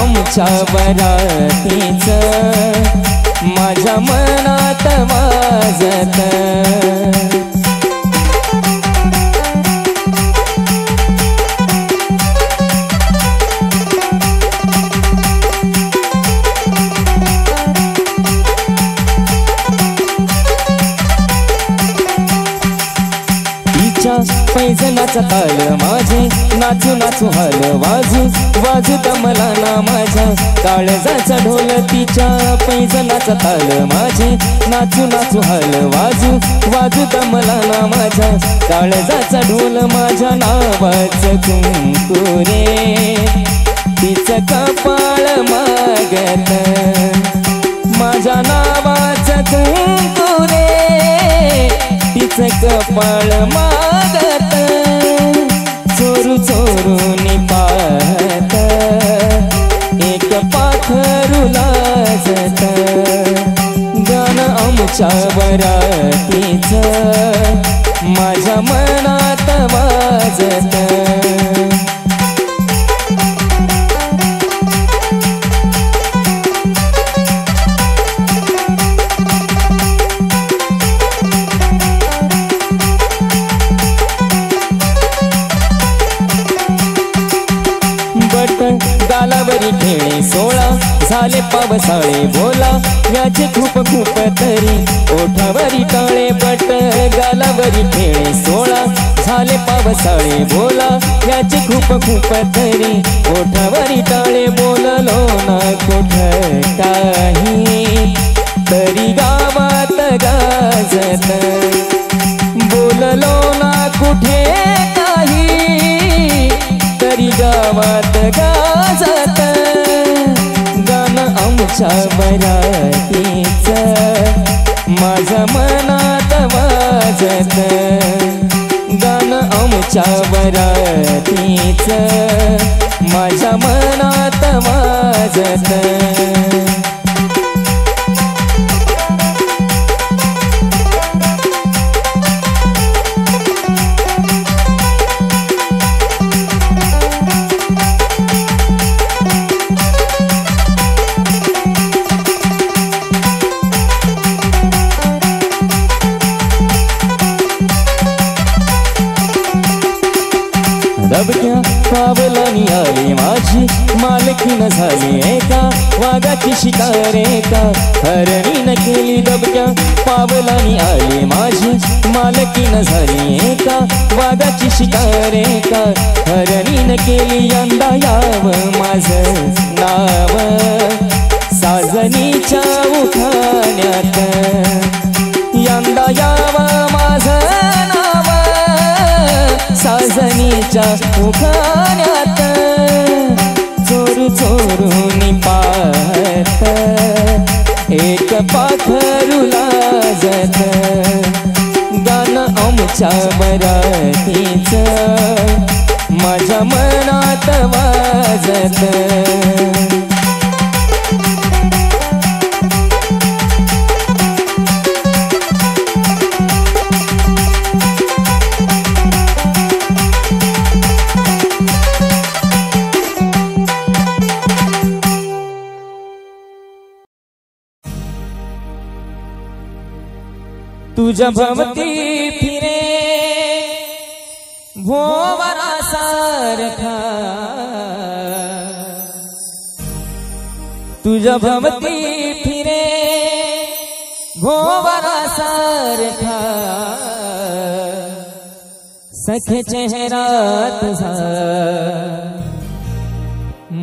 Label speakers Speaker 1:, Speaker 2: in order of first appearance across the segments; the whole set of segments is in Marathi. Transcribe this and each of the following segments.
Speaker 1: आमच्या बरातीचं माझ्या मनात वाजत पैजनाचा ताल माझे नाचू नाचू हल वाजू वाजू दमला ना माझ्या काळजाचा ढोल तिच्या पैजनाचा ताल माझे नाचू नाचू हल वाजू वाजू दमला ना माझ्या काळजाचा ढोल माझ्या नावाचं कुंकू रे तिचं कपाळ मागत माझ्या नावाचं कुंकू रे तिचं कपाळ मागत चोरू चोरून पाहत एक पाखरू लाजत गाणं आमच्या बरातीचं माझ्या मनात वाजत गालावरी खेळे सोळा झाले पावसाळे बोला याचे खूप खूप तरी ओठावरी टाळे बट गालावरी खेळे सोळा झाले पावसाळे बोला याचे खूप खूप तरी ओठावरी टाळे बोललो ना कुठ काही तरी गावात गाजत बोललो ना कुठे काही तरी गावात गाजत गाणं आमच्या बरातीचं माझ्या मनात वाजत गाणं आमच्या बरातीचं माझ्या मनात वाजत दबक्या पावलानी आली माझी मालकीन झाली एका वाघाची शिकार एका हरणीनं केली दबक्या पावलानी आली माझी मालकीन झाली एका वाघाची शिकार एका हरणीनं केली यंदा यावं माझं नाव साजनीच्या उखाण्यात यंदा यावं माझं नाव साजनीच्या उखाण्यात चोरू चोरून पाहत एक पाखरू लाजत गाणं आमच्या बरातीचं माझ्या मनात वाजत तुझ्या भवती फिरे भोवरा सारखा तुझ्या भवती फिरे भोवरा सारखा सखे चेहरा तुझा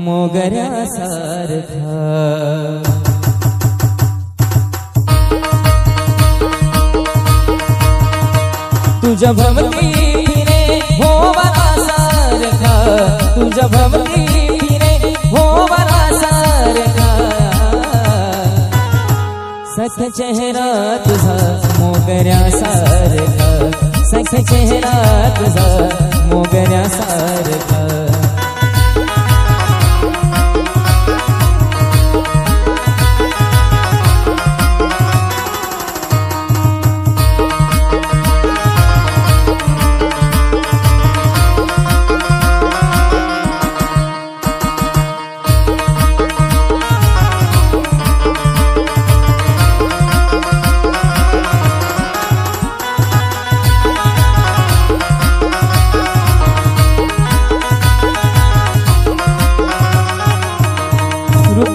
Speaker 1: मोगऱ्या सारखा तुझ्या भवती फिरे भोवरा सारखा तुझ्या भवती फिरे भोवरा सारखा सख चेहरा तुझा मोगऱ्या सारखा सख चेहरा तुझा मोगऱ्या सारखा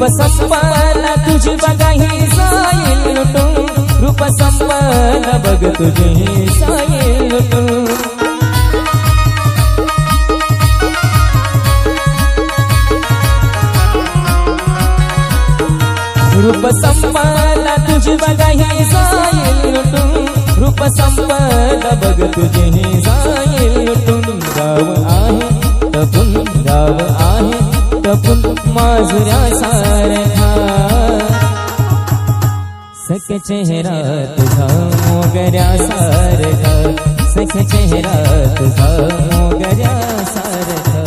Speaker 1: रूप संपन्न तुझी बघाही जाईल लुटून, रूप संपन्न बघ तुझी जाईल लुटून. रूप संपन्न तुझी बघाही जाईल लुटून, रूप संपन्न बघ तुझी जाईल लुटून. गाव आहे तपून, गाव आहे तपून माजुऱ्या सारखा, सख चेहरा तुझा मोगऱ्या सारखा, सख चेहरा तुझा मोगऱ्या सारखा.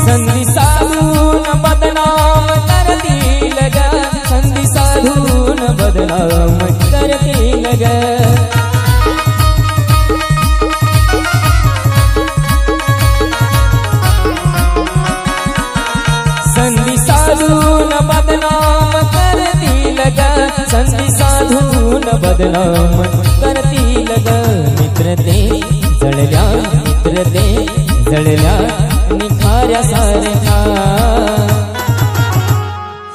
Speaker 1: संधी साधून बदनाम करतील ग, संधी साधून बदनाम करतील ग. संधी साधून बदनाम करतील ग, संधी साधून बदनाम करतील ग. मित्र ते जळल्या, मित्र ते जळल्या निखाऱ्या सारखा,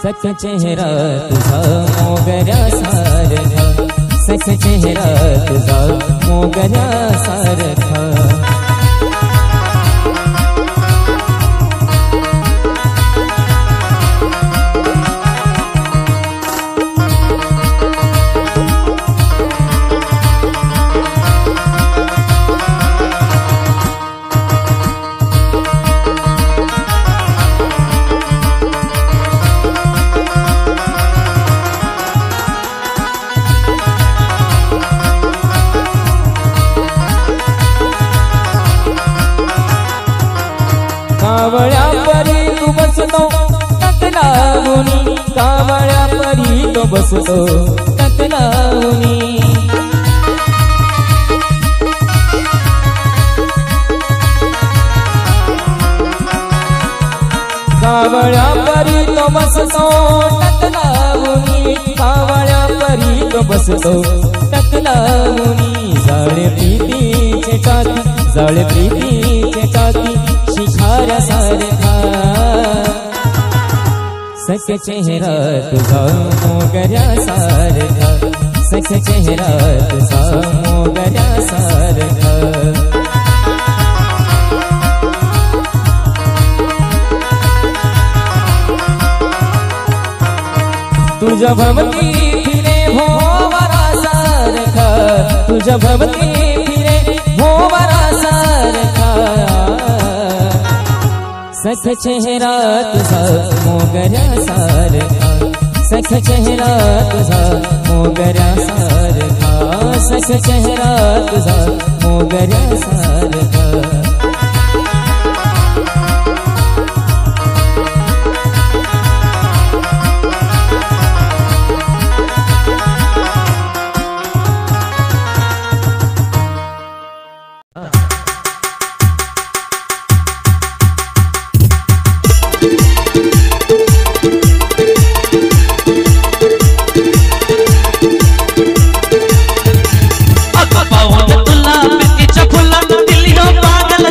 Speaker 1: सख चेहरा तुझा मोगऱ्या सारखा, सख चेहरा तुझा मोगऱ्या सारखा. कावळ्या परी तू बसतो टक लावूनी, कावळ्या परी तो बसतो टक लावूनी. कावळ्या परी तो बसतो टक लावूनी, कावळ्या परी तो बसतो टक लावूनी. जाळे प्रीतीचे टाकी, जाळे प्रीतीचे टाकी शिखाऱ्या सारखा, सख चेहरा तुझा मोगऱ्या सारखा, सख चेहरा तुझा मोगऱ्या सारखा. तुझ्या भवती फिरे भोवरा सारखा, तुझ्या भवती फिरे भोवरा सारखा, सख चेहरा तुझा मोगऱ्या सारखा, सख चेहरा तुझा मोगऱ्या सारखा, सख चेहरा तुझा मोगऱ्या सारखा.
Speaker 2: तुला पिकीच्या फुला दिली हो पागल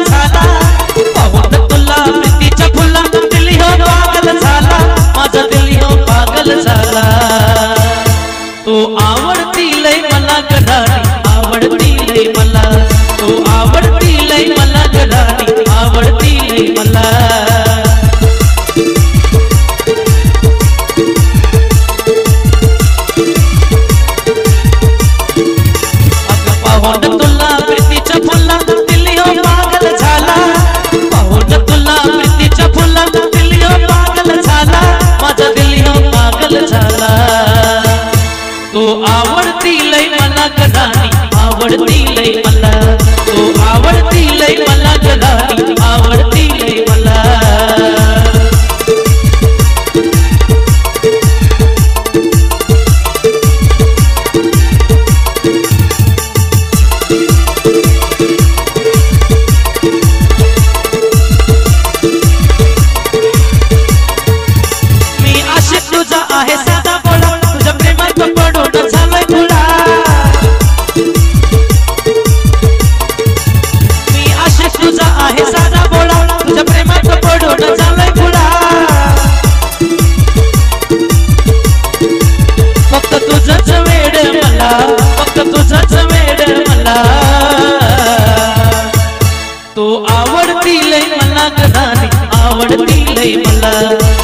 Speaker 2: लय मला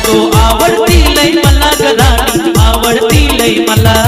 Speaker 2: तू आवडती लय मला ग राणी आवडती लय मला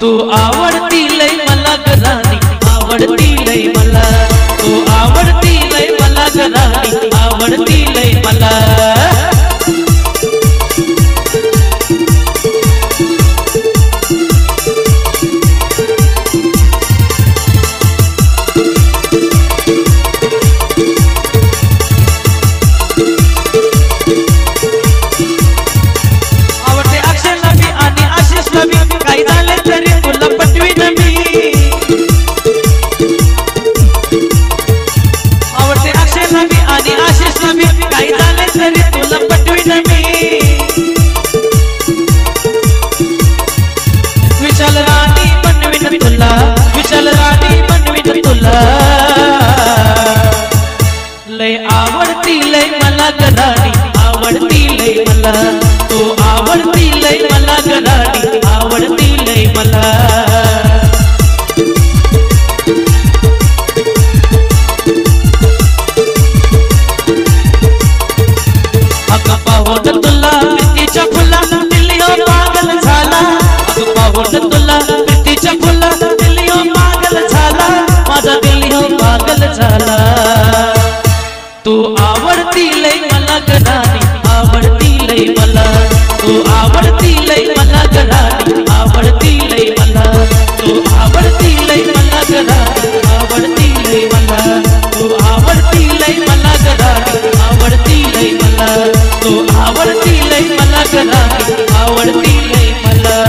Speaker 2: तू आवडती लय मला ग राणी आवडती लय मला तू आवडती लय मला ग राणी आवडती लय मला आवडते अक्षय नबी आणि आशिष नबी काही झाले तरी तुला पटवीन मी आवडते अक्षय नबी आणि आशिष नबी काही झाले तरी तुला पटवीन मी विशाल राणी बनवीन तुला विशाल राणी बनवीन तुला लय आवडती लय मला ग राणी आवडती लय मला तू आवडती लय मला ग राणी आवडती लय मला अगं पाहून तुला प्रीतीच्या फुला दिली हो पागल झाला अगं पाहून तुला प्रीतीच्या फुला दिली हो पागल झाला माझा दिली हो पागल झाला तू आवडती लय मला ग राणी आवडती लय मला तू आवडती लय मला ग राणी आवडती लय मला तू आवडती लय मला ग राणी आवडती लय मला तू आवडती लय मला ग राणी आवडती लय मला तू आवडती लय मला ग राणी आवडती लय मला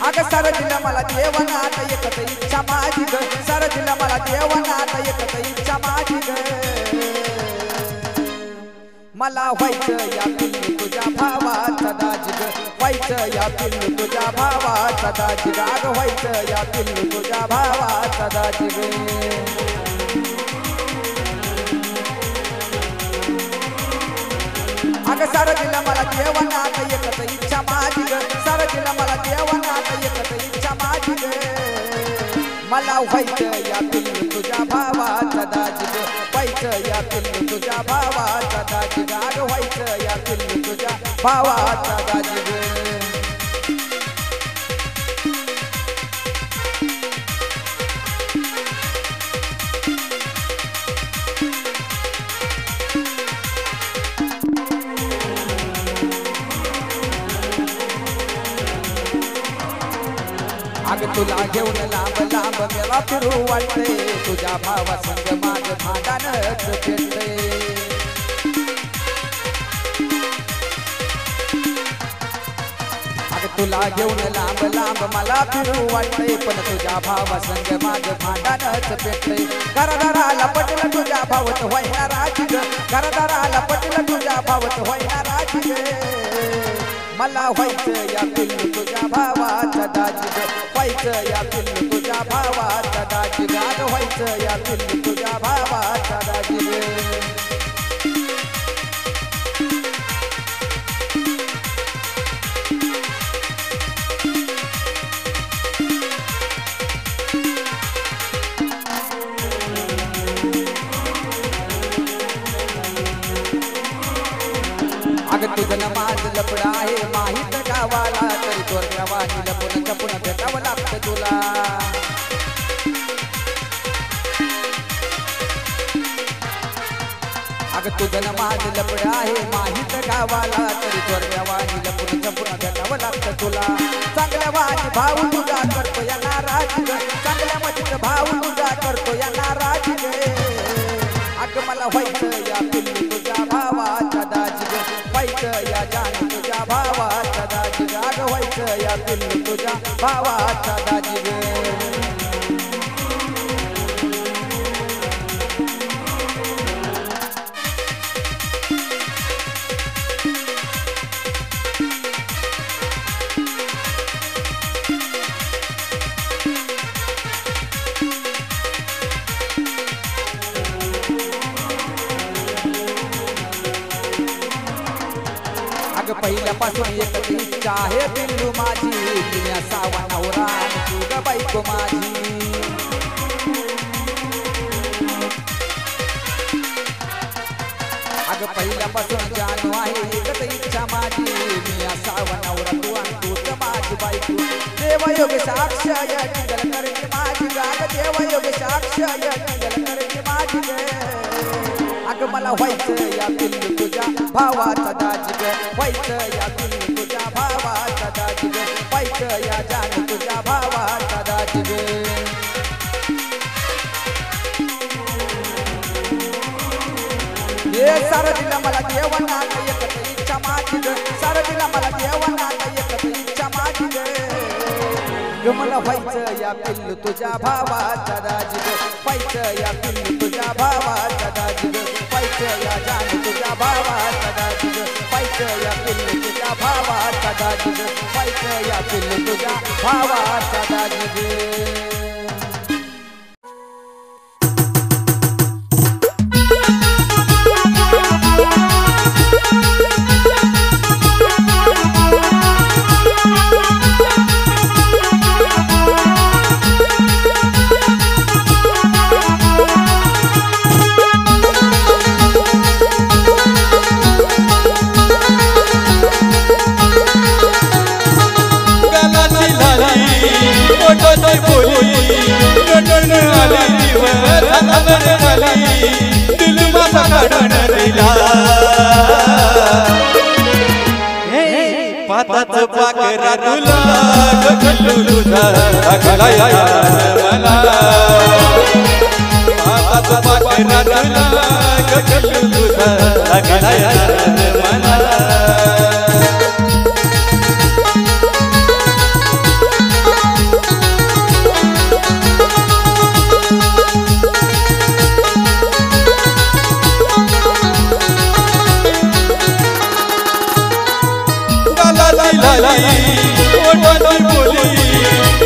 Speaker 3: अगं सारं दिलं मला देवानं आता एकच इच्छा माझी ग सारं दिलं मला देवानं आता एकच इच्छा माझी ग मला व्हायचं या पिल्लू तुझ्या भावाचा दाजी ग व्हायचं या पिल्लू तुझ्या भावाचा दाजी ग अगं व्हायचं या पिल्लू तुझ्या भावाचा दाजी ग अगं सारं दिलं मला देवानं आता एकच इच्छा माझी ग सारं दिलं मला देवानं आता एकच इच्छा माझी ग मला व्हायचं या पिल्लू तुझ्या भावाचा दाजी ग व्हायचं या पिल्लू तुझ्या भावाचा दाजी ग अगं व्हायचं या पिल्लू तुझ्या भावाचा दाजी ग अगं तुला घेऊन लांब लांब मला फिरू वाटते तुझ्या भावा संग माझं भांडणच पेटते अगं तुला घेऊन लांब लांब मला फिरू वाटते पण तुझ्या भावा संग माझं भांडणच पेटते घरदाराला पटलं तुझ्या भावत व्हायला राजी ग घरदाराला पटलं तुझ्या भावत व्हायला राजी ग मला व्हायचं या पिल्लू तुझ्या भावाचा दाजी ग व्हायचं या पिल्लू तुझ्या भावाचा दाजी ग अगं व्हायचं या पिल्लू तुझ्या भावाचा दाजी ग अगं तुझं नमाज लपड आहे माहीत गावाला तरी चोरट्या वाणी लपून चपून भेटावं लागतं तुला अगं तुझं न माझ लपड आहे माहीत गावाला तरी चोरल्यावानी लपून जपून भेटावं लागतं तुला चांगल्या वाणी भाऊ तुझा करतो या नाराज ग चांगल्या मतीत भाऊ तुझा करतो या नाराज ग अगं मला व्हायचं या पिल्लू तुझ्या भावाचा दाजी ग व्हायचं या जान तुझ्या भावाचा दाजी ग अगं व्हायचं या पिल्लू तुझ्या भावाचा दाजी ग पहिल्यापासून एकच इच्छा आहे पिल्लू माझी तिने असावा नवरा तू ग बायको माझी अगं पहिल्यापासून जाणू आहे एकच इच्छा माझी मी असावा नवरा तू आणि तूच माझी बायको देवयोग साक्ष या टिंगल करते माझी गाग देवयोग साक्ष या टिंगल करते माझी ग अगं मला व्हायचं या पिल्लू तुझ्या भावाचा दाजी ग व्हायचं या पिल्लू तुझ्या भावाचा दाजी ग व्हायचं या जान तुझ्या भावाचा दाजी ग हे सारं दिलं मला देवाना एकच इच्छा माझी ग सारं दिलं मला देवाना एकच इच्छा माझी ग मला व्हायचं या पिल्लू तुझ्या भावाचा दाजी ग व्हायचं या पिल्लू तुझ्या भावाचा दाजी ग व्हायचं या जान तुझ्या भावाचा दाजी ग व्हायचं या पिल्लू तुझ्या भावाचा दाजी ग व्हायचं या पिल्लू तुझ्या भावाचा दाजी ग
Speaker 4: पाताच पाकरा तुला गखलू तुझा अगला मला पाताच पाकरा तुला गखलू तुझा अगला मला ओटानी बोली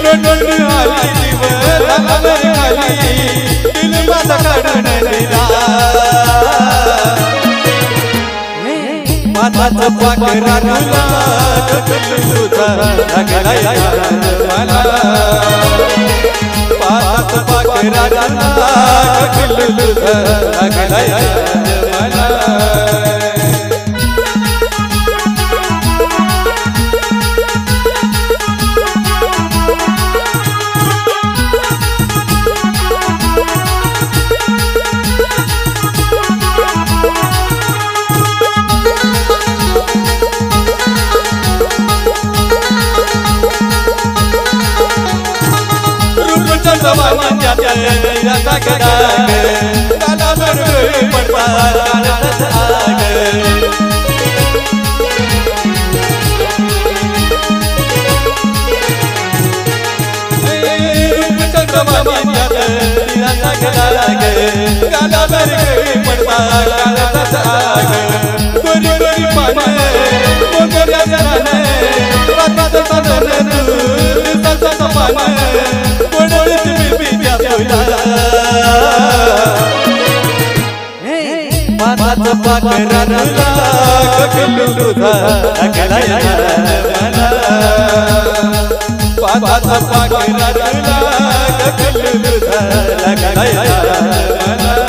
Speaker 4: रडण आली दिवस खाली दिल माझा काढून दिला पाताच पाकरा तुला गखलू तुझा अगला मला पाताच पाकरा तुला गखलू तुझा अगला मला पाताच पाकरा तुला गखलू तुझा अगला मला पाताच पाकरा तुला गखलू तुझा अगला मला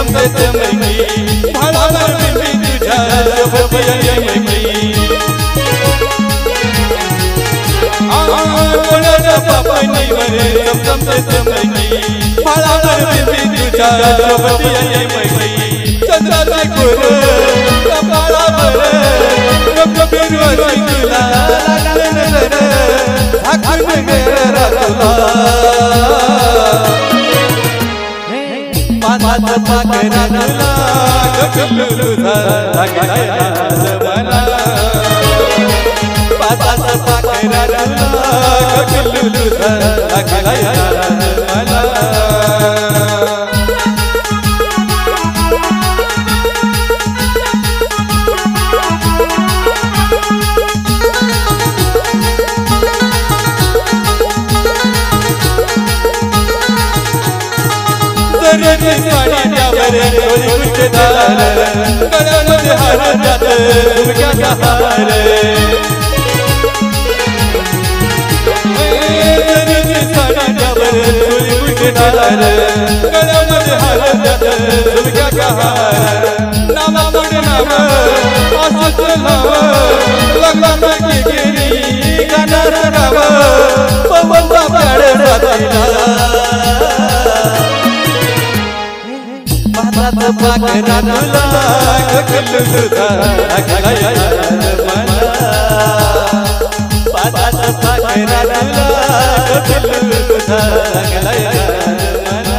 Speaker 4: चमचमते चमकी भाळावर बिंबी तुझ्या शोभती अंगकी कोणाच्या पापणीवर चमचमते चमकी भाळावर बिंबी तुझ्या शोभती अंगकी चंद्राचे कोर कपाळावर रंगबिरंगी तुला लागले नजर झाकून गेला तुला माझा पाकरा तुला गगलू तुझा लागला मला माझा पाकरा तुला गगलू तुझा लागला मला साडीवर डोळी गुंजदार गळ्यामध्ये हार जात झुमक्याचा हार साडीवर डोळी गुंजदार गळ्यामध्ये हार जात झुमक्याचा हार नामा पुढे नाम असंच नाव लग्नात गेली गाणार गाव पवनचा प्याड साथीला माझा पाकरा तुला गगलू तुझा लागला मला माझा पाकरा तुला गगलू तुझा लागला मला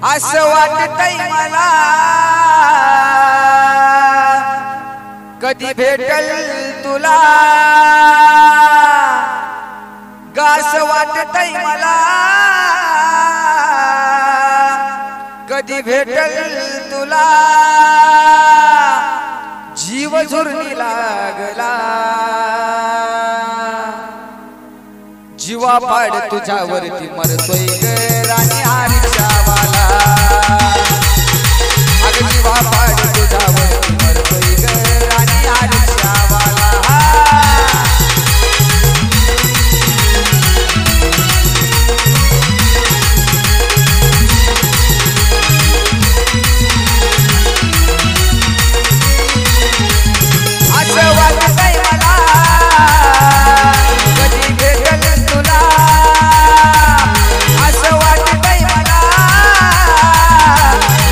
Speaker 3: असं वाटतंय मला कधी भेटल तुला गास वाटतंय मला कधी भेटल तुला जीव झुरणी लागला जीवा पाड तुझ्यावरती मरतोय ग राणी आरिशावाला अग जीवा पाड तुझ्यावरती मरतोय ग राणी आरिशावाला असं वाटतंय मला कधी भेटल तुला असं वाटतंय मला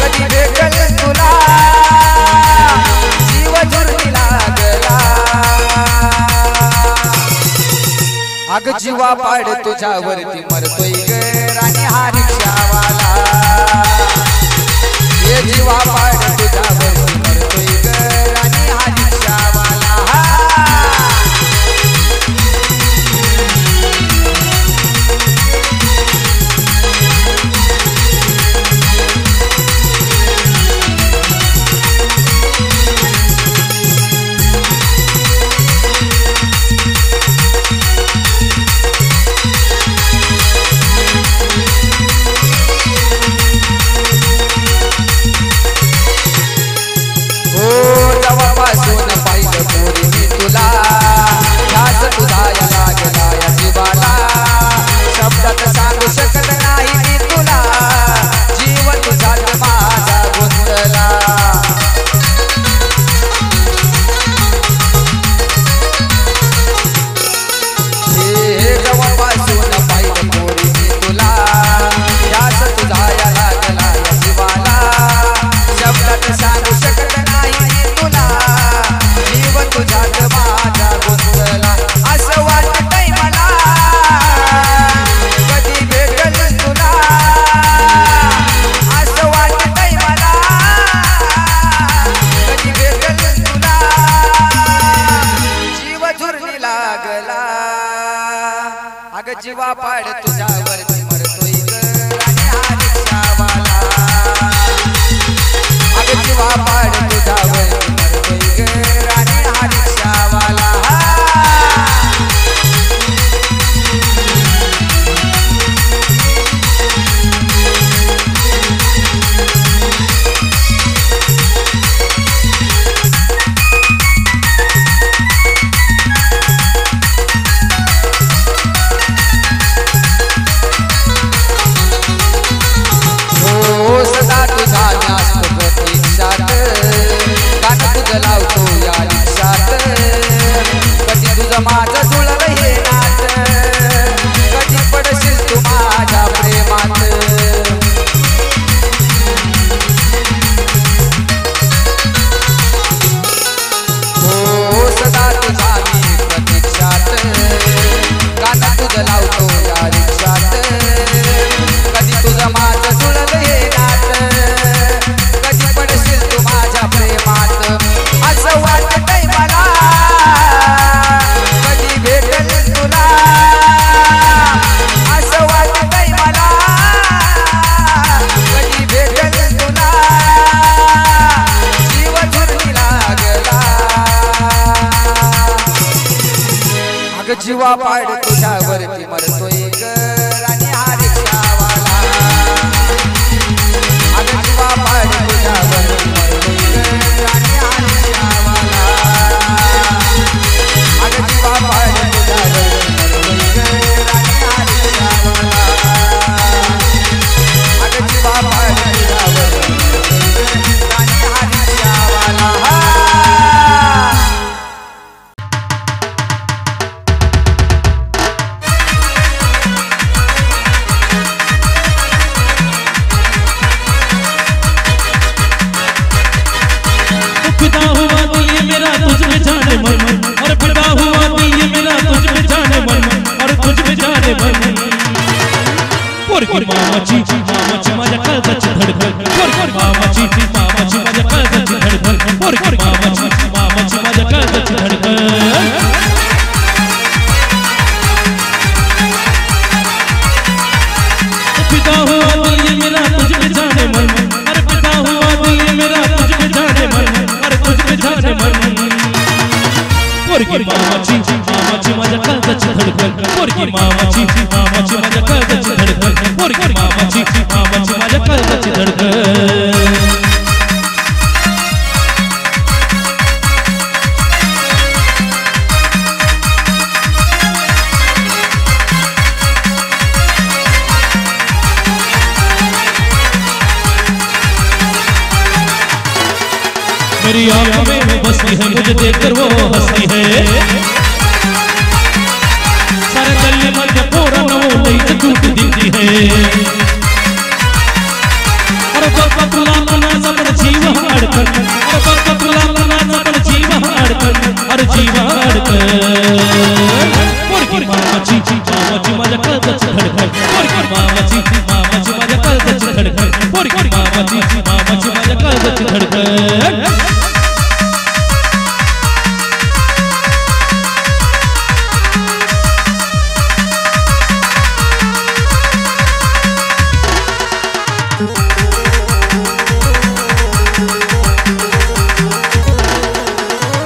Speaker 3: कधी भेटल तुला जीव झुरणी लागला अग जीवा पाड तुझ्यावरती मरतोय ग राणी हा रिक्षावाला ये जीवा पाड तुझ्यावरती मरतोय ग राणी हा रिक्षावाला जीवा पाड तुझ्यावरती मरतोय ग राणी हा रिक्षावाला अग जीवा पाड तुझ्यावरती मरतोय ग राणी हा रिक्षावाला जीवा पाड तुझ्यावरती मरतोय ग राणी हा रिक्षावाला अगं जीवा पाड तुझ्यावरती मरतोय ग राणी हा रिक्षावाला अगं जीवा पाड तुझ्यावरती मरतोय ग राणी हा रिक्षावाला अगं जीवा पाड तुझ्यावरती मरतोय ग राणी हा रिक्षावाला
Speaker 2: फिदा हुआ दिल ये मेरा तुझ में जाने मन और फिदा हुआ दिल ये मेरा तुझ में जाने मन और तुझ में जाने मन पोरगी मामाची माझ्या काळजाची धडधड पोरगी मामाची माझ्या काळजाची धडधड पोरगी मामाची माझ्या काळजाची धडधड फिदा हुआ दिल ये मेरा तुझ में जाने मन और फिदा हुआ दिल ये मेरा तुझ में जाने मन जाने मन पोरगी मामाची माझ्या काळजाची धडधड पोरगी मामाची माझ्या काळजाची धडधड पोरगी मामाची माझ्या काळजाची धडधड मेरी आंखों में वो बसती है मुझे देखकर वो हंसती है सारे गली मध्य पूरा वो नहीं टूट दिखती है और बाबा तुला मना जबर जीवा अड़कर और बाबा तुला मना जबर जीवा अड़कर और जीवा अड़कर पोरगी मामाची माझ्या काळजाची धडधड पोरगी मामाची माझ्या काळजाची धडधड पोरगी मामाची माझ्या काळजाची धडधड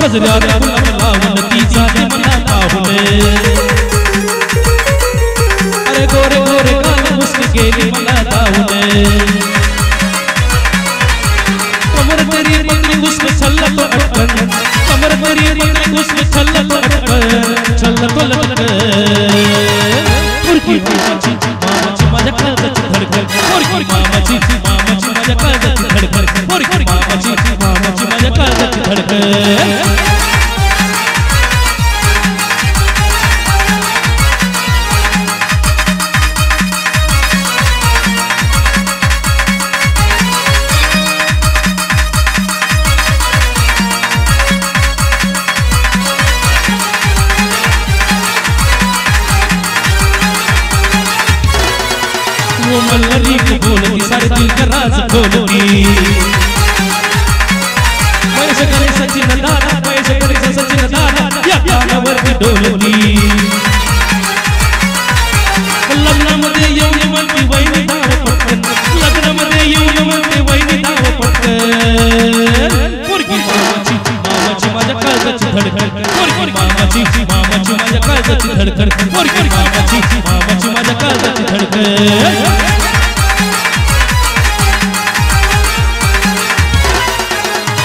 Speaker 2: गजऱ्याला गुलाब लावून तिचा मला पाहुणे अरे गोरे गोरे काल मुस्क गेली मला दावणे कमर तेरी पतली उसमें छल्ला तो अटकन कमर तेरी पतली उसमें छल्ला तो अटकन छल्ला तो लटकन पोरगी मामाची माझ्या काळजाची धडधड पोरगी मामाची माझ्या काळजाची धडधड पोरगी मामाची माझ्या काळजाची धडधड वो मल्लरी को बोलती सारे दिल का राज खोलती पैसे करे सचिन दादा पैसे करे सचिन दादा या कानावरती डोलती लग्नामध्ये येऊन म्हणती वहिनी धाव पटकन लग्नामध्ये येऊन म्हणती वहिनी धाव पटकन पोरगी मामाची माझ्या काळजाची धडधड पोरगी मामाची माझ्या काळजाची धडधड पोरगी मामाची माझ्या काळजाची धडधड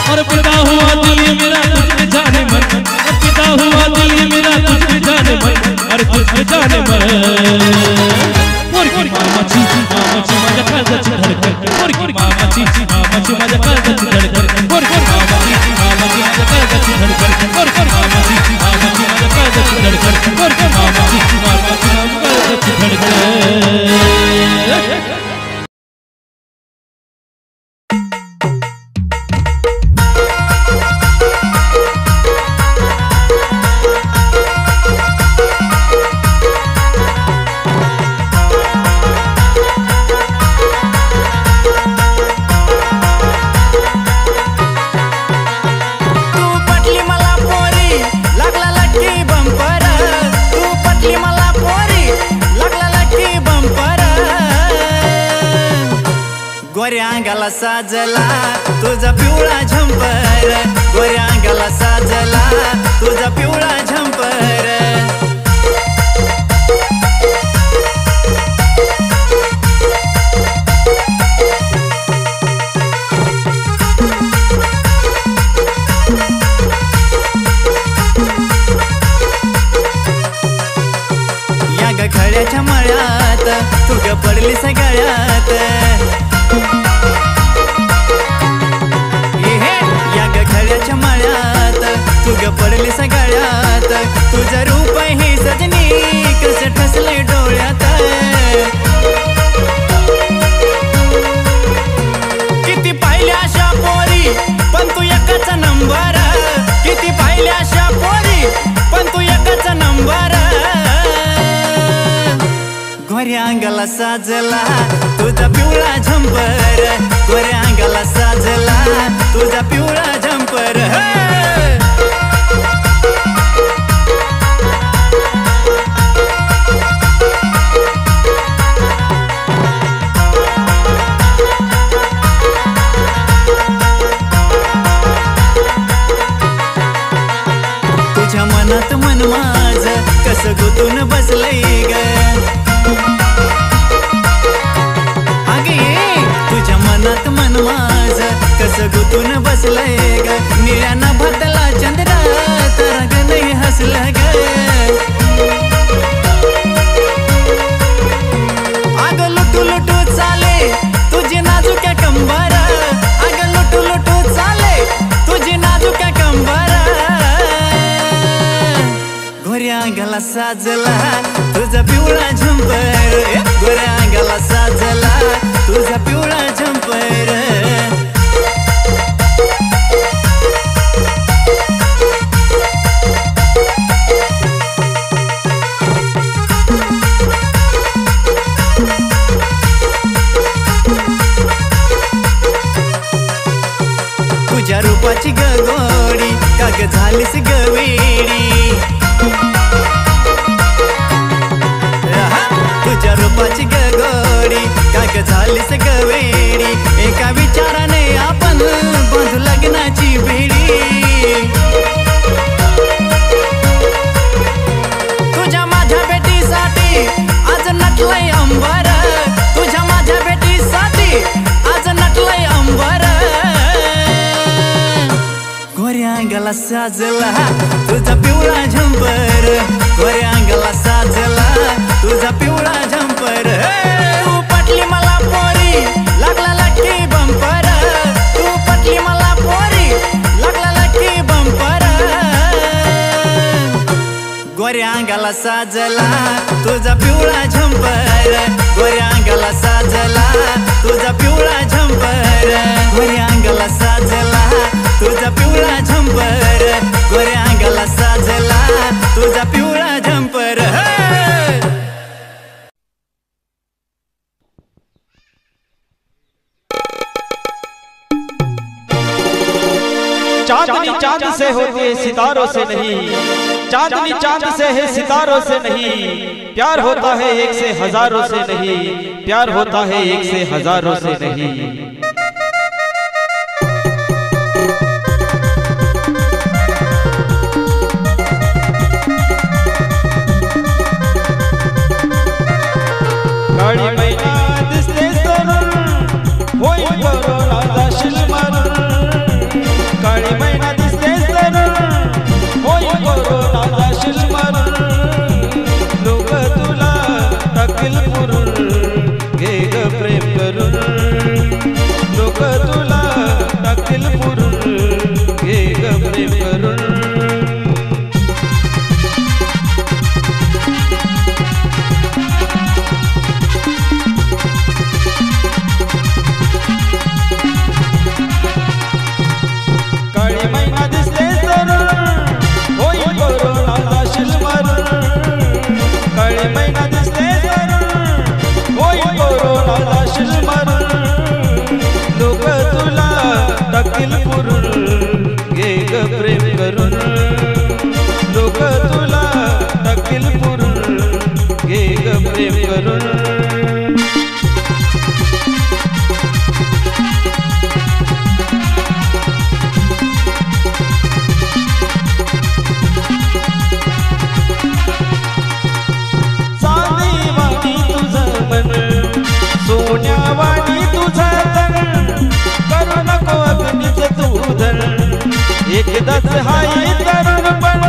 Speaker 2: और फिदा हुआ दिल ये मेरा तुझ में जाने मन और फिदा हुआ दिल ये मेरा तुझ में जाने मन और तुझ में जाने मन पोरगी मामाची माझ्या काळजाची धडधड पोरगी मामाची माझ्या काळजाची धडधड पोरगी मामाची माझ्या काळजाची धडधड पोरगी मामाची माझ्या काळजाची धडधड पोरगी मामाची माझ्या काळजाची धडधड
Speaker 5: गोऱ्या अंगाला साजला तुझा पिवळा झंपर गोऱ्या अंगाला साजला तुझा पिवळा झंपर खड्याच्या मळ्यात तू ग पडलीस गळ्यात या ग खड्याच्या मळ्यात तू ग पडलीस गळ्यात तुझं रूप ही सजनी कसं ठसले डोळ्यात किती पाहिल्या अशा पोरी पण तू एकच नंबर किती पाहिल्या अशा पोरी पण तू एकच नंबर गोऱ्या अंगाला साजला तुझा पिवळा झंपर गोऱ्या अंगाला साजला तुझा पिवळा झंपर तुझ्या मनात मन माझ कसं गुतून बसलंय ग तुझ्या मनात मन माझ कसं गुतून बसलंय ग निळ्यानं भरतला चंद्र तर ग नाही हसलं ग अग लुटू लुटू चाले तुझी नाजूक कंबर अग लुटू लुटू चाले तुझी नाजूक कंबर गोऱ्या अंगाला साजला तुझा पिवळा झंपर गोऱ्या अंगाला साजला तुझा पिवळा झंपर तुझ्या रूपाची गगोडी काग झालीस गवेडी तुझ्या रूपाची गगोडी काग झालीस गवेडी एका विचाराने आपण बांधू लग्नाची बेडी तुझ्या माझ्या बेटीसाठी आज नटलंय अंबर तुझ्या माझ्या बेटीसाठी आज नटलंय अंबर गोऱ्या अंगाला साजला तुझा पिवळा झंपर गोऱ्या अंगाला साजला तुझा पिवळा झंपर तू पटली मला पोरी लागला लक्की बंपर तू पटली मला पोरी लागला लक्की बंपर गोऱ्या अंगाला साजला तुझा पिवळा झंपर गोऱ्या अंगाला साजला तुझा पिवळा झंपर गोऱ्या अंगाला साजला तुझा पिवळा झंपर गोऱ्या अंगाला साजला तुझा पिवळा झंपर
Speaker 4: चांदनी चांद से होती है सितारों से नहीं चांदनी चांद से है सितारों से नहीं प्यार होता है एक से हजारों से नहीं प्यार होता है एक से हजारों से नहीं काळी मैना दिसते तरुण होई कोरोनाचा शिलमार काळी मैना दिसते तरुण होई कोरोनाचा शिलमार लोक तुला टाकील पुरून घे ग प्रेम करून लोक तुला टाकील पुरून घे ग प्रेम करून टाकील पुरून घे ग प्रेम करून लोक तुला टाकील पुरून घे ग प्रेम करून चांदीवाणी तुझं मन सोन्यावाणी तुझं तन करू नको अग्नीच तू धन एकदाच हाय तरुणपण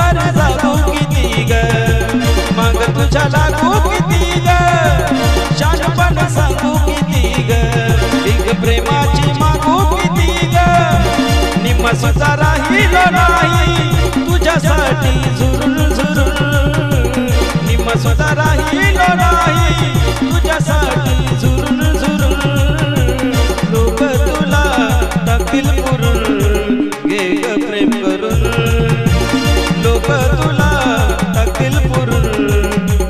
Speaker 4: प्यार जागू किती ग मग तुझ्या लागू किती ग शानपण सांगू किती ग एक प्रेमाची मागू किती ग निम्म सुद्धा राहिलो नाही तुझ्यासाठी झुरून झुरून निम्म सुद्धा राहिलो नाही तुझ्यासाठी झुरून झुरून लोक तुला टाकतील पुरून घे ग प्रेम करून लोक तुला टाकतील पुरून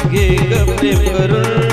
Speaker 4: घे ग प्रेम करून